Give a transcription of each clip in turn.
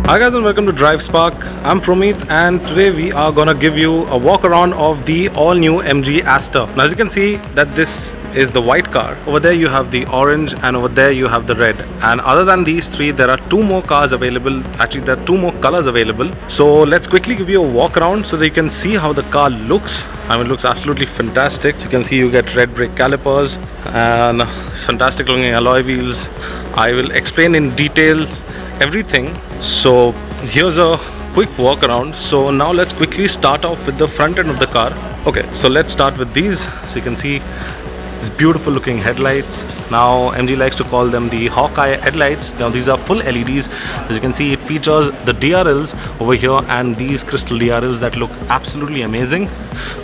Hi guys and welcome to Drive Spark. I'm Promeet and today we are gonna give you a walk around of the all new MG Aster. Now as you can see that this is the white car. Over there you have the orange and over there you have the red. And other than these three there are two more cars available. Actually there are two more colors available. So let's quickly give you a walk around so that you can see how the car looks. I mean it looks absolutely fantastic. So you can see you get red brake calipers and it's fantastic looking alloy wheels. I will explain in detail everything. So here's a quick walk around. So now let's quickly start off with the front end of the car. Okay, so let's start with these. So you can see these beautiful looking headlights. Now MG likes to call them the Hawkeye headlights. Now these are full LEDs. As you can see, it features the DRLs over here and these crystal DRLs that look absolutely amazing.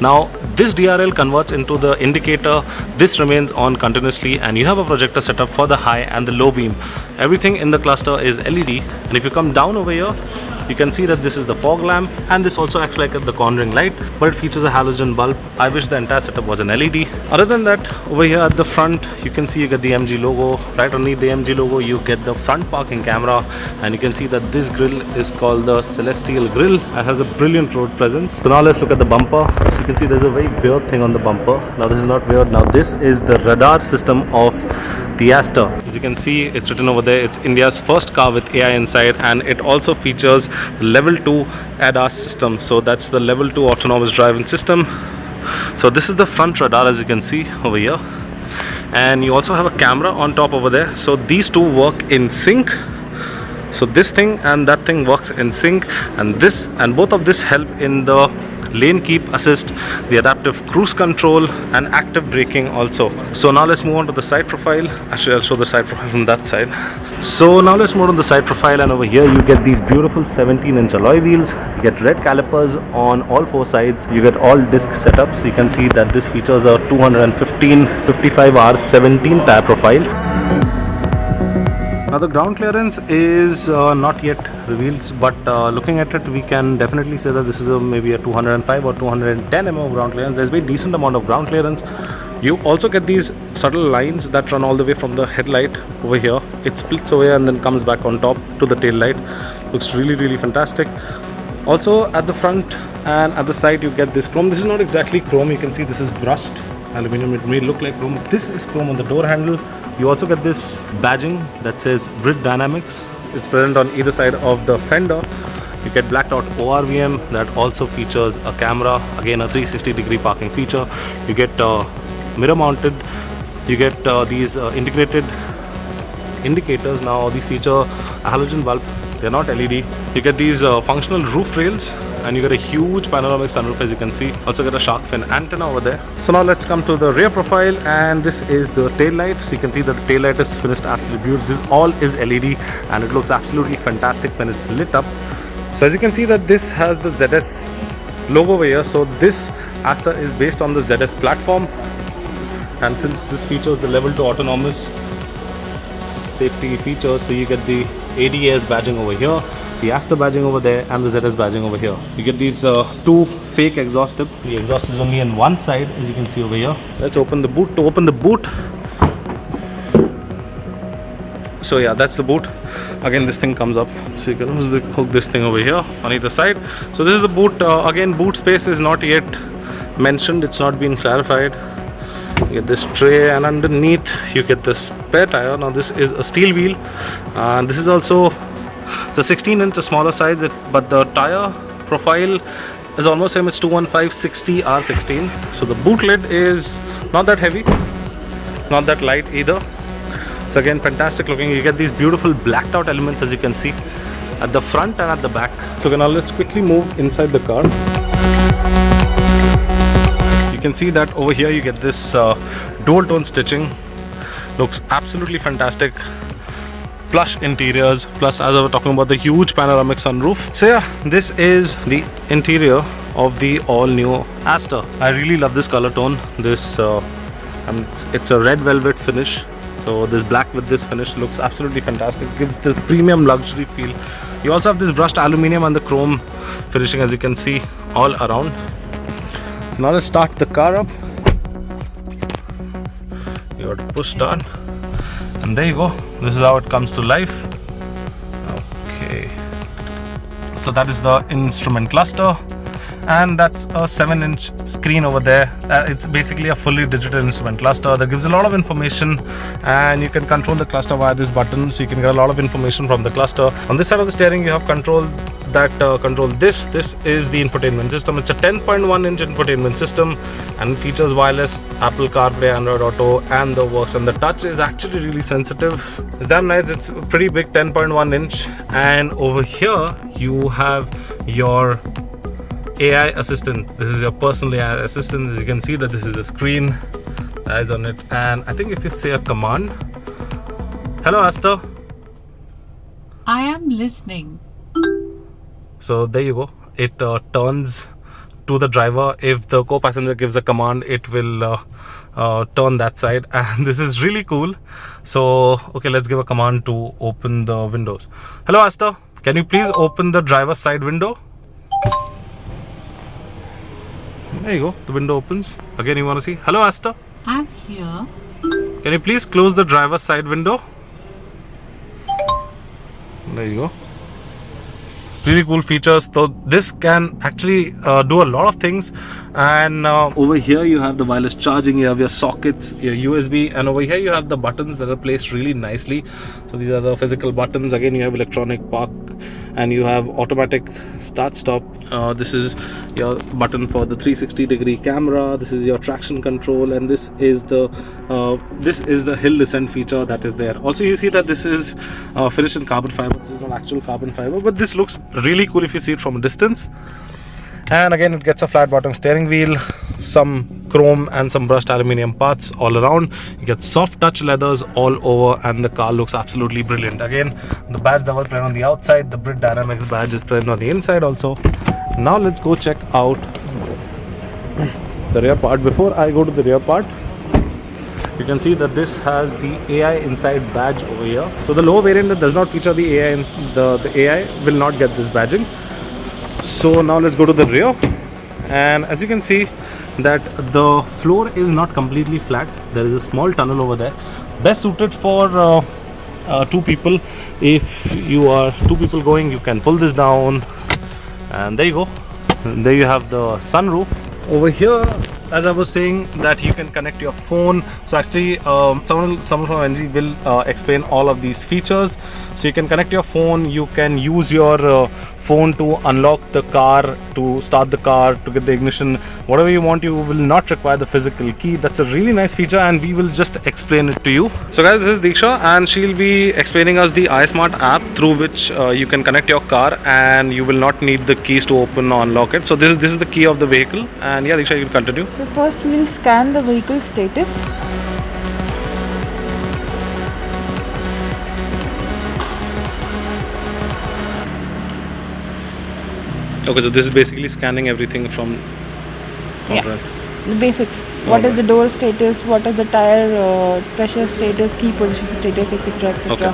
Now this DRL converts into the indicator. This remains on continuously and you have a projector set up for the high and the low beam. Everything in the cluster is LED, and if you come down over here you can see that this is the fog lamp and this also acts like the cornering light, but it features a halogen bulb. I wish the entire setup was an LED. Other than that, over here at the front you can see you get the MG logo. Right underneath the MG logo you get the front parking camera, and you can see that this grille is called the Celestial Grille and has a brilliant road presence. So now let's look at the bumper. So you can see there's a very weird thing on the bumper. Now this is not weird. Now this is the radar system of the Aster. As you can see, it's written over there, it's India's first car with AI inside, and it also features the level 2 ADAS system. So that's the level 2 autonomous driving system. So this is the front radar, as you can see over here, and you also have a camera on top over there. So these two work in sync. So this thing and that thing works in sync, and this and both of this help in the lane keep assist, the adaptive cruise control and active braking also. So now let's move on to the side profile. Actually I'll show the side profile from that side. So now let's move on to the side profile, and over here you get these beautiful 17-inch alloy wheels. You get red calipers on all four sides. You get all disc setups. So you can see that this features a 215 55R 17 tire profile. Now the ground clearance is not yet revealed, but looking at it we can definitely say that this is maybe a 205 or 210 mm ground clearance. There's a very decent amount of ground clearance. You also get these subtle lines that run all the way from the headlight over here. It splits away and then comes back on top to the tail light. Looks really fantastic. Also at the front and at the side you get this chrome. This is not exactly chrome, you can see this is brushed aluminum. It may look like chrome. This is chrome on the door handle. You also get this badging that says Brit Dynamics. It's present on either side of the fender. You get blacked out ORVM that also features a camera, again a 360-degree parking feature. You get mirror mounted. You get these integrated indicators. Now these feature a halogen bulb. They're not LED. You get these functional roof rails, and you get a huge panoramic sunroof, as you can see. Also get a shark fin antenna over there. So now let's come to the rear profile, and this is the tail light. So you can see that the tail light is finished absolutely beautiful. This all is LED and it looks absolutely fantastic when it's lit up. So as you can see that this has the ZS logo over here. So this Aster is based on the ZS platform, and since this features the level 2 autonomous safety features, so you get the ADAS badging over here, the Aster badging over there, and the ZS badging over here. You get these two fake exhaust tips. The exhaust is only on one side, as you can see over here. Let's open the boot. To open the boot, so yeah, that's the boot. Again, this thing comes up, so you can hook this thing over here on either side. So this is the boot. Again, boot space is not yet mentioned, it's not been clarified. You get this tray, and underneath you get the spare tire. Now this is a steel wheel, and this is also the 16-inch, a smaller size, but the tire profile is almost same. It's 215/60 R16. So the boot lid is not that heavy, not that light either. So again, fantastic looking. You get these beautiful blacked out elements, as you can see, at the front and at the back. So now let's quickly move inside the car. You can see that over here you get this dual tone stitching. Looks absolutely fantastic. Plush interiors, plus as I was talking about, the huge panoramic sunroof. So yeah, this is the interior of the all new Aster. I really love this color tone. This it's a red velvet finish. So this black with this finish looks absolutely fantastic. Gives the premium luxury feel. You also have this brushed aluminium and the chrome finishing, as you can see all around. So now let's start the car up. You got to push start, and there you go. This is how it comes to life. Okay, So that is the instrument cluster, and that's a 7-inch screen over there. It's basically a fully digital instrument cluster that gives a lot of information, and you can control the cluster via this button, so you can get a lot of information from the cluster. On this side of the steering you have controls that control this. This is the infotainment system. It's a 10.1-inch infotainment system and features wireless Apple CarPlay, Android Auto and the works, and the touch is actually really sensitive. It's damn nice. It's a pretty big 10.1-inch, and over here you have your AI assistant. This is your personal AI assistant. As you can see that this is a screen that is on it, and I think if you say a command, hello Asta, I am listening. so there you go. It turns to the driver. If the co-passenger gives a command, it will turn that side, and this is really cool. So okay, let's give a command to open the windows. Hello Asta, can you please open the driver's side window? There you go, the window opens. Again, you want to see, hello Asta, I'm here. can you please close the driver's side window? There you go. Really cool features. So this can actually do a lot of things, and over here you have the wireless charging, you have your sockets, your USB, and over here you have the buttons that are placed really nicely. So these are the physical buttons. Again, you have electronic park, and you have automatic start stop. This is your button for the 360-degree camera. This is your traction control, and this is the hill descent feature that is there. Also, you see that this is finished in carbon fiber. This is not actual carbon fiber, but this looks really cool if you see it from a distance. And again, it gets a flat bottom steering wheel, some chrome and some brushed aluminium parts all around. You get soft touch leathers all over, and the car looks absolutely brilliant. Again, the badge that was present on the outside, the Brit Dynamics badge is present on the inside also. Now let's go check out the rear part. Before I go to the rear part, you can see that this has the AI inside badge over here. So the lower variant that does not feature the AI, the AI will not get this badging. So now let's go to the rear, and as you can see that the floor is not completely flat. There is a small tunnel over there, best suited for two people. If you are two people going, you can pull this down, and there you go. And there you have the sunroof. Over here, as I was saying, that you can connect your phone. So actually someone from NG will explain all of these features. So you can connect your phone, you can use your phone to unlock the car, to start the car, to get the ignition, whatever you want. You will not require the physical key. That's a really nice feature, and we will just explain it to you. So guys, this is Diksha, and she'll be explaining us the iSmart app through which you can connect your car, and you will not need the keys to open or unlock it. So this is the key of the vehicle, and yeah, Diksha, you can continue. So first we'll scan the vehicle status. Okay, so this is basically scanning everything from Yeah, the basics. What is the door status, what is the tire pressure status, key position status, etc, etc.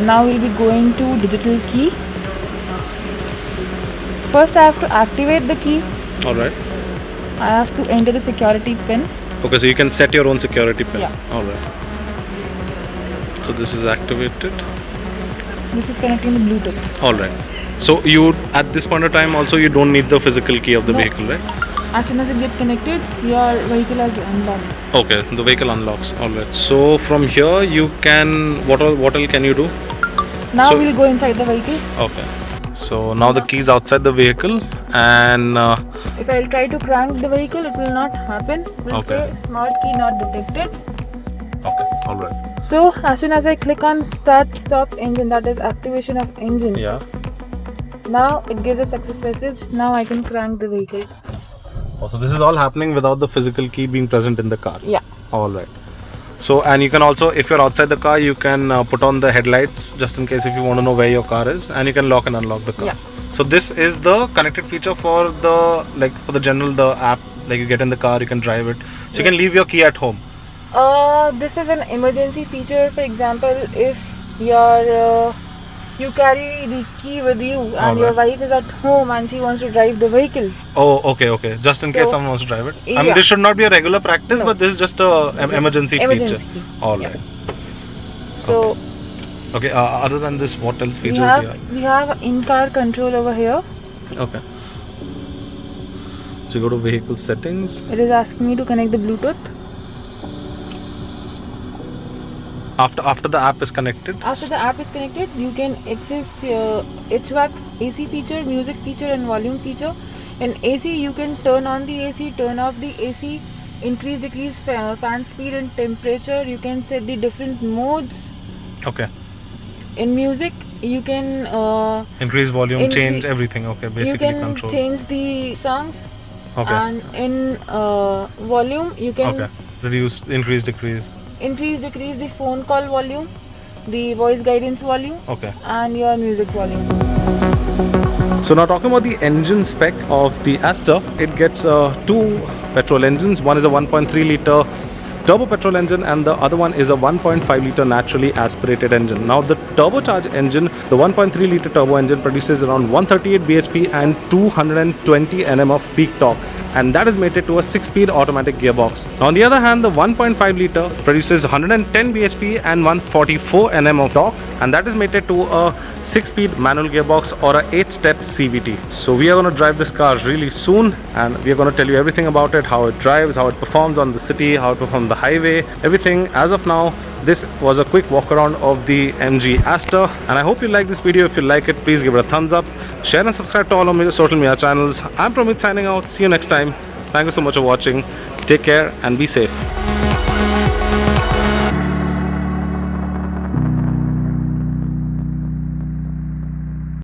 Now we'll be going to digital key. First I have to activate the key. Alright. I have to enter the security pin. Okay, so you can set your own security pin. Yeah. Alright. So this is activated. This is connecting the Bluetooth. Alright. So you, at this point of time also, you don't need the physical key of the vehicle, right? As soon as it gets connected, your vehicle has unlocked. Okay, the vehicle unlocks. Alright. So from here you can, what all can you do? Now So- we'll go inside the vehicle. Okay. So now the key is outside the vehicle, and If I'll try to crank the vehicle, it will not happen. We'll Okay. say smart key not detected. okay, alright. So as soon as I click on start stop engine, that is activation of engine. Yeah. Now it gives a success message. Now I can crank the vehicle. Oh, so this is all happening without the physical key being present in the car. Yeah. Alright. So, and you can also, if you're outside the car, you can put on the headlights just in case if you want to know where your car is, and you can lock and unlock the car. Yeah. So this is the connected feature for the general, the app, like you get in the car, you can drive it. So you can leave your key at home. This is an emergency feature. For example, if you carry the key with you and your wife is at home and she wants to drive the vehicle. Oh, okay. Just in case So- someone wants to drive it. I Yeah. mean, this should not be a regular practice, No. but this is just a emergency Emergency feature. key. Alright. So Okay, other than this, what else features We have in-car control over here. Okay. So you go to vehicle settings. It is asking me to connect the Bluetooth. After the app is connected. After the app is connected, you can access HVAC, AC feature, music feature, and volume feature. In AC, you can turn on the AC, turn off the AC, increase, decrease fan speed and temperature. You can set the different modes. Okay. In music, you can Increase volume, change everything. Okay, basically you can control. change the songs. Okay. And in volume, you can Reduce, increase, decrease. Increase, decrease the phone call volume, the voice guidance volume, Okay. and your music volume. So now talking about the engine spec of the Aster, it gets two petrol engines. One is a 1.3 liter turbo petrol engine and the other one is a 1.5 liter naturally aspirated engine. Now the turbocharged engine, the 1.3 liter turbo engine produces around 138 bhp and 220 Nm of peak torque, and that is mated to a 6-speed automatic gearbox. Now on the other hand, the 1.5 liter produces 110 bhp and 144 Nm of torque, and that is mated to a 6-speed manual gearbox or a 8-step CVT. So we are going to drive this car really soon, and we are going to tell you everything about it, how it drives, how it performs on the city, how it performs on the highway, everything. As of now, this was a quick walk around of the MG Aster, and I hope you like this video. If you like it, please give it a thumbs up, share and subscribe to all of my social media channels. I'm Pramit signing out. See you next time. Thank you so much for watching. Take care and be safe.